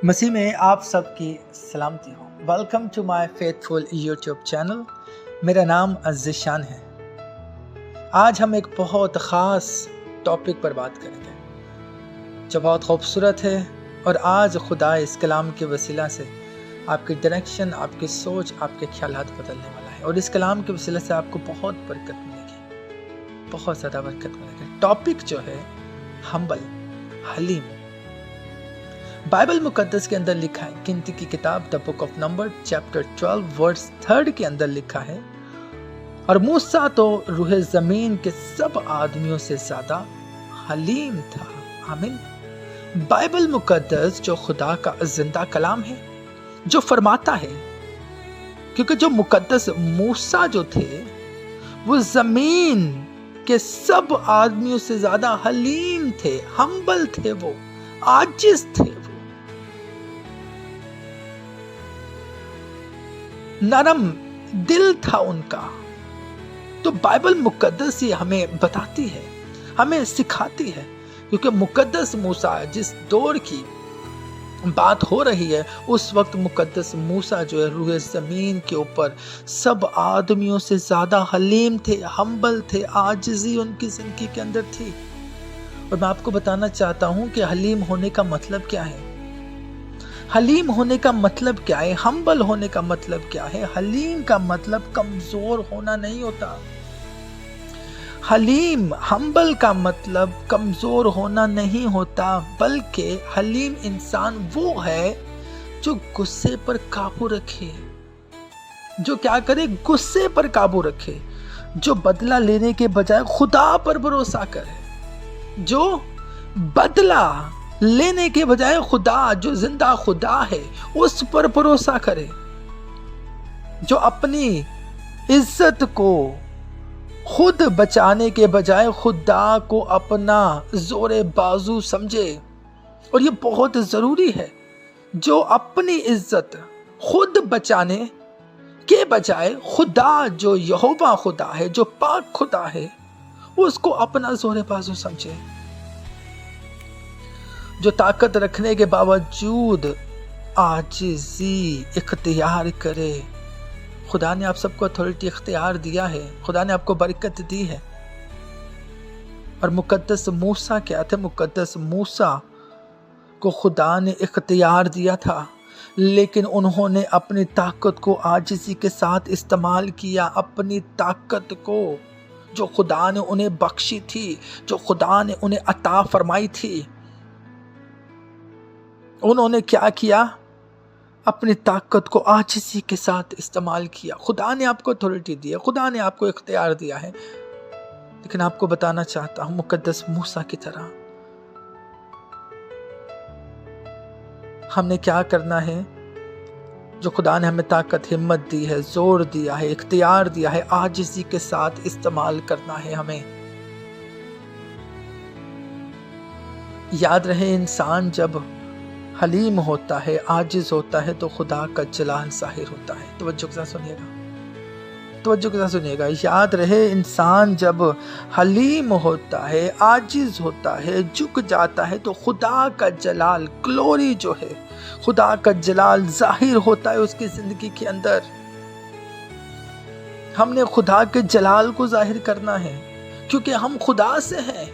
مسیح میں آپ سب کی سلامتی ہو۔ Welcome to my faithful YouTube channel. میرا نام عزیشان ہے۔ آج ہم ایک بہت خاص ٹاپک پر بات کریں گے جو بہت خوبصورت ہے، اور آج خدا اس کلام کے وسیلہ سے آپ کی ڈائریکشن، آپ کی سوچ، آپ کے خیالات بدلنے والا ہے، اور اس کلام کے وسیلہ سے آپ کو بہت برکت ملے گی، بہت زیادہ برکت ملے گی۔ ٹاپک جو ہے ہمبل، حلیم۔ بائبل مقدس کے اندر لکھا ہے، گنتی کی کتاب دا بک آف نمبر چیپٹر 12 ورس 3 کے اندر لکھا ہے، اور موسیٰ تو روح زمین کے سب آدمیوں سے زیادہ حلیم تھا۔ آمین۔ بائبل مقدس جو خدا کا زندہ کلام ہے، جو فرماتا ہے، کیونکہ جو مقدس موسیٰ جو تھے وہ زمین کے سب آدمیوں سے زیادہ حلیم تھے، ہمبل تھے، وہ عاجز تھے، وہ نرم دل تھا ان کا۔ تو بائبل مقدس یہ ہمیں بتاتی ہے، ہمیں سکھاتی ہے، کیونکہ مقدس موسیٰ جس دور کی بات ہو رہی ہے، اس وقت مقدس موسیٰ جو ہے روح زمین کے اوپر سب آدمیوں سے زیادہ حلیم تھے، ہمبل تھے، عاجزی ان کی زندگی کے اندر تھی۔ اور میں آپ کو بتانا چاہتا ہوں کہ حلیم ہونے کا مطلب کیا ہے۔ حلیم ہونے کا مطلب کیا ہے، ہمبل ہونے کا مطلب کیا ہے۔ حلیم کا مطلب کمزور ہونا نہیں ہوتا۔ حلیم، ہمبل کا مطلب کمزور ہونا نہیں ہوتا، بلکہ حلیم انسان وہ ہے جو غصے پر قابو رکھے، جو کیا کرے، غصے پر قابو رکھے، جو بدلہ لینے کے بجائے خدا پر بھروسہ کرے، جو بدلہ لینے کے بجائے خدا، جو زندہ خدا ہے، اس پر بھروسہ کرے، جو اپنی عزت کو خود بچانے کے بجائے خدا کو اپنا زور بازو سمجھے۔ اور یہ بہت ضروری ہے، جو اپنی عزت خود بچانے کے بجائے خدا، جو یہوہ خدا ہے، جو پاک خدا ہے، اس کو اپنا زور بازو سمجھے، جو طاقت رکھنے کے باوجود عاجزی اختیار کرے۔ خدا نے آپ سب کو اتھارٹی اختیار دیا ہے، خدا نے آپ کو برکت دی ہے۔ اور مقدس موسیٰ کیا تھے؟ مقدس موسیٰ کو خدا نے اختیار دیا تھا، لیکن انہوں نے اپنی طاقت کو عاجزی کے ساتھ استعمال کیا، اپنی طاقت کو جو خدا نے انہیں بخشی تھی، جو خدا نے انہیں عطا فرمائی تھی، انہوں نے کیا کیا؟ اپنی طاقت کو عاجزی کے ساتھ استعمال کیا۔ خدا نے آپ کو اتھارٹی دی ہے، خدا نے آپ کو اختیار دیا ہے، لیکن آپ کو بتانا چاہتا ہوں مقدس موسیٰ کی طرح ہم نے کیا کرنا ہے؟ جو خدا نے ہمیں طاقت، ہمت دی ہے، زور دیا ہے، اختیار دیا ہے، عاجزی کے ساتھ استعمال کرنا ہے ہمیں۔ یاد رہے، انسان جب حلیم ہوتا ہے، عاجز ہوتا ہے، تو خدا کا جلال ظاہر ہوتا ہے۔ توجہ کے ساتھ سنیے گا، توجہ کے ساتھ سنیے گا۔ یاد رہے، انسان جب حلیم ہوتا ہے، عاجز ہوتا ہے، جھک جاتا ہے، تو خدا کا جلال، گلوری جو ہے، خدا کا جلال ظاہر ہوتا ہے اس کی زندگی کے اندر۔ ہم نے خدا کے جلال کو ظاہر کرنا ہے، کیونکہ ہم خدا سے ہیں،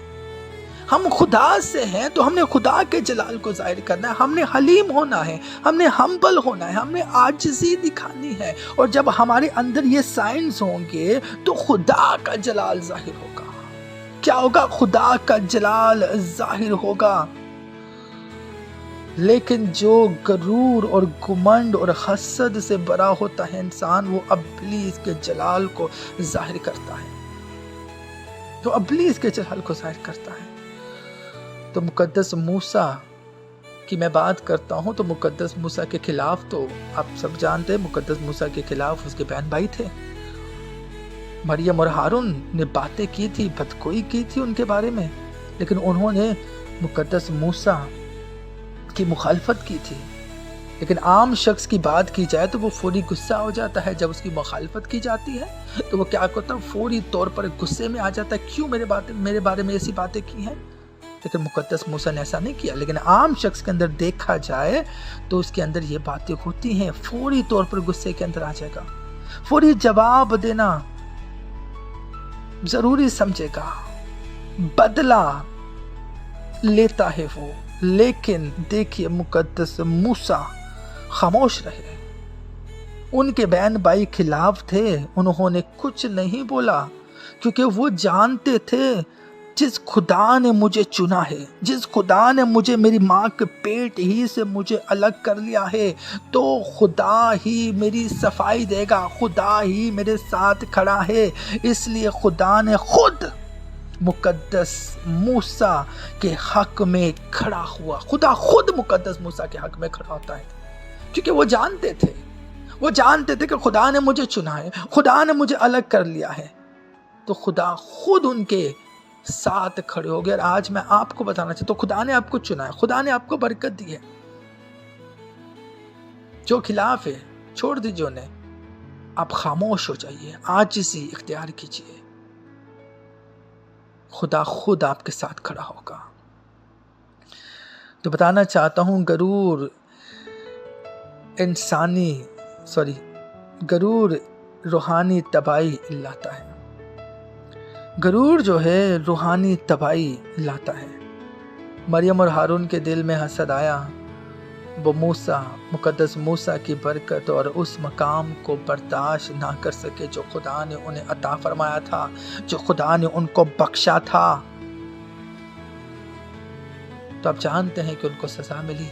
ہم خدا سے ہیں، تو ہم نے خدا کے جلال کو ظاہر کرنا ہے۔ ہم نے حلیم ہونا ہے، ہم نے ہمبل ہونا ہے، ہم نے عاجزی دکھانی ہے، اور جب ہمارے اندر یہ سائنز ہوں گے تو خدا کا جلال ظاہر ہوگا۔ کیا ہوگا؟ خدا کا جلال ظاہر ہوگا۔ لیکن جو غرور اور گھمنڈ اور حسد سے بھرا ہوتا ہے انسان، وہ ابلیس کے جلال کو ظاہر کرتا ہے، جو ابلیس کے جلال کو ظاہر کرتا ہے۔ تو مقدس موسیٰ کی میں بات کرتا ہوں، تو مقدس موسیٰ کے خلاف تو آپ سب جانتے ہیں، مقدس موسیٰ کے خلاف اس کے بہن بھائی تھے، مریم اور ہارون نے باتیں کی تھی، بدگوئی کی تھی ان کے بارے میں، لیکن انہوں نے مقدس موسیٰ کی مخالفت کی تھی۔ لیکن عام شخص کی بات کی جائے تو وہ فوری غصہ ہو جاتا ہے، جب اس کی مخالفت کی جاتی ہے تو وہ کیا کرتا ہے؟ فوری طور پر غصے میں آ جاتا ہے، کیوں میرے بارے میں ایسی باتیں کی ہیں؟ لیکن مقدس موسیٰ نے ایسا نہیں کیا. لیکن عام شخص کے اندر دیکھا جائے تو اس کے اندر یہ باتیں ہوتی ہیں، فوری طور پر غصے کے اندر آ جائے گا، فوری جواب دینا ضروری سمجھے گا، بدلہ لیتا ہے وہ. لیکن دیکھیے مقدس موسیٰ خاموش رہے. ان کے بہن بھائی خلاف تھے، انہوں نے کچھ نہیں بولا، کیونکہ وہ جانتے تھے جس خدا نے مجھے چنا ہے، جس خدا نے مجھے میری ماں کے پیٹ ہی سے مجھے الگ کر لیا ہے، تو خدا ہی میری صفائی دے گا، خدا ہی میرے ساتھ کھڑا ہے. اس لیے خدا نے خود مقدس موسیٰ کے حق میں کھڑا ہوا. خدا خود مقدس موسیٰ کے حق میں کھڑا ہوتا ہے، کیونکہ وہ جانتے تھے کہ خدا نے مجھے چنا ہے، خدا نے مجھے الگ کر لیا ہے. تو خدا خود ان کے ساتھ کھڑے ہو گئے. اور آج میں آپ کو بتانا چاہتا ہوں، خدا نے آپ کو چنا ہے، خدا نے آپ کو برکت دی ہے. جو خلاف ہے چھوڑ دیجیے انہیں، آپ خاموش ہو جائیے، عاجزی اختیار کیجیے. خدا خود آپ کے ساتھ کھڑا ہوگا. تو بتانا چاہتا ہوں غرور روحانی تباہی لاتا ہے. غرور جو ہے روحانی تباہی لاتا ہے. مریم اور ہارون کے دل میں حسد آیا. وہ مقدس موسیٰ کی برکت اور اس مقام کو برداشت نہ کر سکے جو خدا نے انہیں عطا فرمایا تھا، جو خدا نے ان کو بخشا تھا. تو آپ جانتے ہیں کہ ان کو سزا ملی.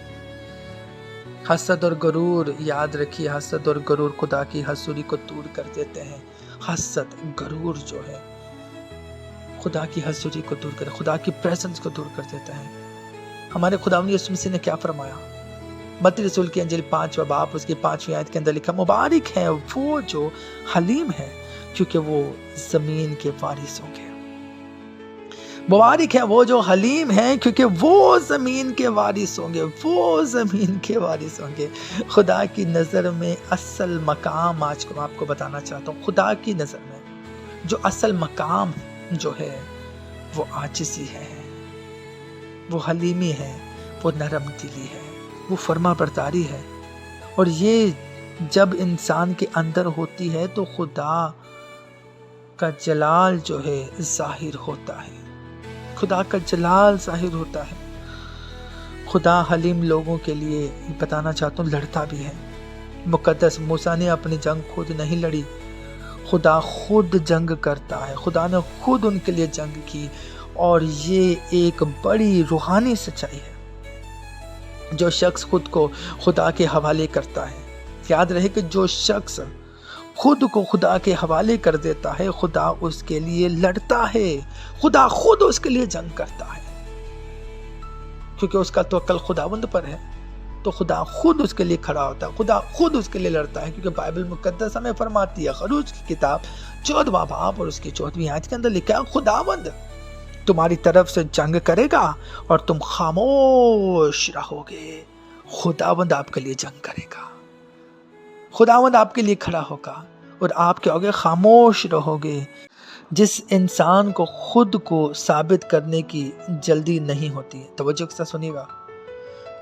حسد اور غرور، یاد رکھیے، حسد اور غرور خدا کی حضوری کو دور کر دیتے ہیں. حسد غرور جو ہے خدا کی حضوری کو دور کر، خدا کی پریزنس کو دور کر دیتا ہے. ہمارے خداوند یسوع مسیح نے کیا فرمایا؟ متی رسول کی انجیل 5واں باب اس کی 5ویں آیت کے اندر لکھا، مبارک ہے وہ جو حلیم ہے کیونکہ وہ زمین کے وارث ہوں گے. مبارک ہے وہ جو حلیم ہے کیونکہ وہ زمین کے وارث ہوں گے، وہ زمین کے وارث ہوں گے. خدا کی نظر میں اصل مقام آج کو آپ کو بتانا چاہتا ہوں. خدا کی نظر میں جو اصل مقام جو ہے وہ عاجزی ہے، وہ حلیمی ہے، وہ نرم دلی ہے، وہ فرما برداری ہے. اور یہ جب انسان کے اندر ہوتی ہے تو خدا کا جلال جو ہے ظاہر ہوتا ہے. خدا کا جلال ظاہر ہوتا ہے. خدا حلیم لوگوں کے لیے بتانا چاہتا ہوں لڑتا بھی ہے. مقدس موسیٰ نے اپنی جنگ خود نہیں لڑی، خدا خود جنگ کرتا ہے. خدا نے خود ان کے لیے جنگ کی. اور یہ ایک بڑی روحانی سچائی ہے. جو شخص خود کو خدا کے حوالے کرتا ہے، یاد رہے کہ جو شخص خود کو خدا کے حوالے کر دیتا ہے، خدا اس کے لیے لڑتا ہے، خدا خود اس کے لیے جنگ کرتا ہے. کیونکہ اس کا توکل خداوند پر ہے تو خدا خود اس کے لیے کھڑا ہوتا ہے، خدا خود اس کے لیے لڑتا ہے. کیونکہ بائبل مقدس ہمیں فرماتی ہے، خروج کی کتاب 14واں باب اور اس کی 14ویں آیت کے اندر لکھا ہے، خداوند تمہاری طرف سے جنگ کرے گا اور تم خاموش رہو گے. خداوند آپ کے لیے جنگ کرے گا، خداوند آپ کے لیے کھڑا ہوگا اور آپ کیا ہوگے؟ خاموش رہو گے. جس انسان کو خود کو ثابت کرنے کی جلدی نہیں ہوتی، توجہ کے ساتھ سنیے گا،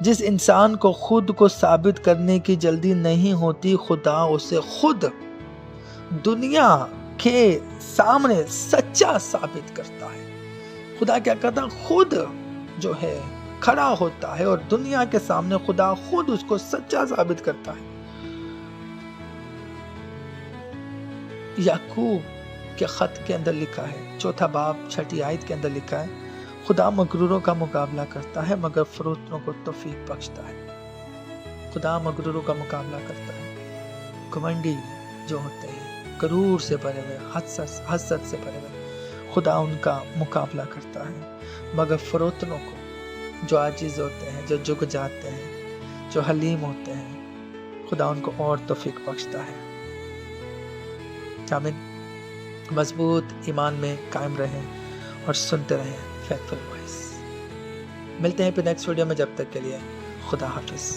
جس انسان کو خود کو ثابت کرنے کی جلدی نہیں ہوتی، خدا اسے خود دنیا کے سامنے سچا ثابت کرتا ہے. خدا کیا کرتا ہے؟ خود جو ہے کھڑا ہوتا ہے اور دنیا کے سامنے خدا خود اس کو سچا ثابت کرتا ہے. یعقوب کے خط کے اندر لکھا ہے، 4 باب 6 آیت کے اندر لکھا ہے، خدا مغروروں کا مقابلہ کرتا ہے مگر فروتنوں کو توفیق بخشتا ہے. خدا مغروروں کا مقابلہ کرتا ہے. گھمنڈی جو ہوتے ہیں، غرور سے بھرے ہوئے، حسد سے بھرے ہوئے، خدا ان کا مقابلہ کرتا ہے. مگر فروتنوں کو، جو عاجز ہوتے ہیں، جو جھک جاتے ہیں، جو حلیم ہوتے ہیں، خدا ان کو اور توفیق بخشتا ہے. آمین. مضبوط ایمان میں قائم رہیں اور سنتے رہیں فیتفل وائس. ملتے ہیں پھر نیکسٹ ویڈیو میں، جب تک کے لیے خدا حافظ.